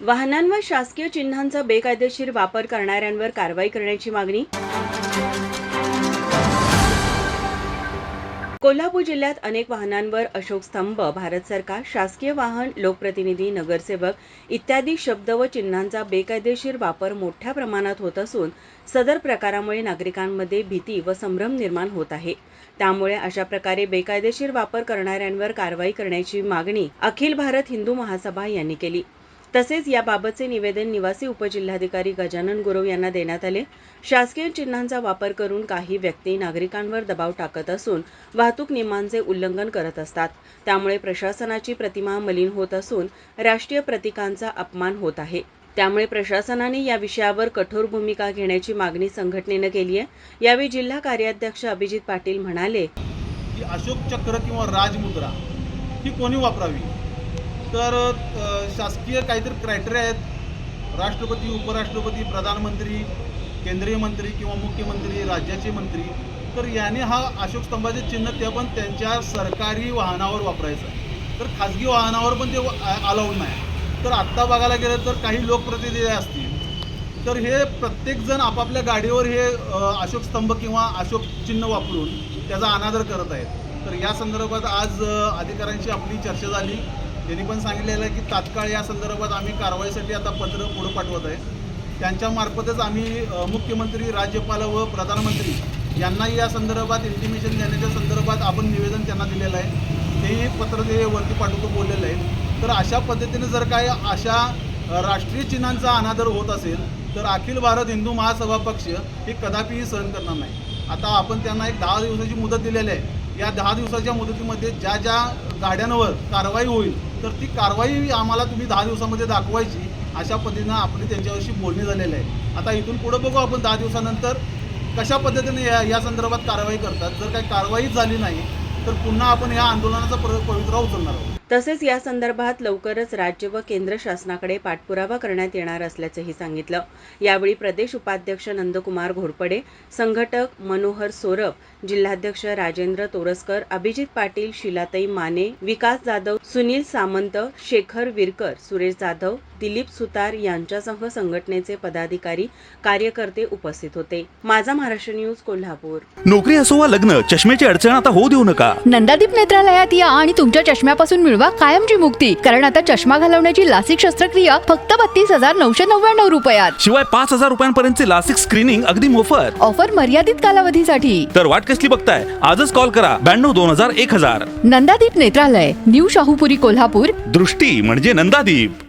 वाहनांवर शासकीय चिन्हांचा बेकायदेशीर वापर करणाऱ्यांवर कारवाई करण्याची मागणी. कोल्हापूर जिल्ह्यात अनेक वाहनांवर अशोक स्तंभ, भारत सरकार, शासकीय वाहन, लोकप्रतिनिधी, नगरसेवक इत्यादी शब्द व चिन्हांचा बेकायदेशीर वापर मोठ्या प्रमाणात होत असून सदर प्रकारामुळे नागरिकांमध्ये भीती व संभ्रम निर्माण होत आहे. त्यामुळे अशा प्रकारे बेकायदेशीर वापर करणाऱ्यांवर कारवाई करण्याची मागणी अखिल भारत हिंदू महासभा यांनी केली. तसेच याबाबतचे निवेदन निवासी उपजिल्हाधिकारी गजानन गुरव यांना देण्यात आले. शासकीय चिन्हांचा वापर करून काही व्यक्ती नागरिकांवर दबाव टाकत असून वाहतूक नियमांचे उल्लंघन करत असतात. त्यामुळे प्रशासनाची प्रतिमा मलिन होत असून राष्ट्रीय प्रतीकांचा अपमान होत आहे. त्यामुळे प्रशासनाने या विषयावर कठोर भूमिका घेण्याची मागणी संघटनेनं केली आहे. यावेळी जिल्हा कार्याध्यक्ष अभिजित पाटील म्हणाले की अशोक चक्र किंवा राजमुद्रा ही कोणी वापरावी, तर शासकीय काहीतरी क्रायटेरिया आहेत. राष्ट्रपती, उपराष्ट्रपती, प्रधानमंत्री, केंद्रीय मंत्री किंवा मुख्यमंत्री, राज्याचे मंत्री, तर याने हा अशोक स्तंभाचे चिन्ह ते पण त्यांच्या सरकारी वाहनावर वापरायचं आहे. तर खाजगी वाहनावर पण ते अलाउड नाही. तर आत्ता बघायला गेलं तर काही लोकप्रतिनिधी असतील तर हे प्रत्येकजण आपापल्या गाडीवर हे अशोक स्तंभ किंवा अशोक चिन्ह वापरून त्याचा अनादर करत आहेत. तर या संदर्भात आज अधिकाऱ्यांशी आपली चर्चा झाली. त्यांनी पण सांगितलेलं आहे की तात्काळ या संदर्भात आम्ही कारवाईसाठी आता पत्र पुढं पाठवत आहे. त्यांच्यामार्फतच आम्ही मुख्यमंत्री, राज्यपाल व प्रधानमंत्री यांनाही या संदर्भात इंटिमेशन देण्याच्या संदर्भात आपण निवेदन त्यांना दिलेलं आहे. तेही पत्र ते वरती पाठवतो बोललेलं आहे. तर अशा पद्धतीने जर काय अशा राष्ट्रीय चिन्हांचा अनादर होत असेल तर अखिल भारत हिंदू महासभा पक्ष हे कदापिही सहन करणार नाही. आता आपण त्यांना एक 10 दिवसाची मुदत दिलेली आहे. या 10 दिवसाच्या मुदतीमध्ये ज्या ज्या गाड्यांवर कारवाई होईल तर ती कारवाई आम्हाला तुम्ही 10 दिवसामध्ये दाखवायची, अशा पद्धतीनं आपली त्यांच्यावर्षी बोलणी झालेलं आहे. आता इथून पुढं बघू आपण 10 दिवसानंतर कशा पद्धतीने या संदर्भात कारवाई करतात. जर काही कारवाईच झाली नाही तर पुन्हा आपण या आंदोलनाचा पवित्रा उचलणार आहोत. तसेच या संदर्भात लवकरच राज्य व केंद्र शासनाकडे पाठपुरावा करण्यात येणार असल्याचंही सांगितलं. यावेळी प्रदेश उपाध्यक्ष नंदकुमार घोरपडे, संघटक मनोहर सोरब, जिल्हाध्यक्ष राजेंद्र तोरसकर, अभिजित पाटील, शिलाताई माने, विकास जाधव, सुनील सामंत, शेखर विरकर, सुरेश जाधव, दिलीप सुतार यांच्यासह संघटनेचे पदाधिकारी, कार्यकर्ते उपस्थित होते. माझा महाराष्ट्र न्यूज, कोल्हापूर. नोकरी असो वा लग्न, चष्म्याची अडचण आता होऊ देऊ नका. नंदादीप नेत्रालयात या आणि तुमच्या चष्म्यापासून मिळवा कायमची मुक्ती. कारण आता चष्मा घालवण्याची लासिक शस्त्रक्रिया फक्त 32,999 रुपयात. शिवाय 5,000 रुपयांपर्यंतचे लासिक स्क्रीनिंग अगदी मोफत. ऑफर मर्यादित कालावधीसाठी. तर वाट कसली बघताय, आजच कॉल करा 92 2000 1000. नंदादीप नेत्रालय, न्यू शाहूपुरी, कोल्हापूर. दृष्टी म्हणजे नंदादीप.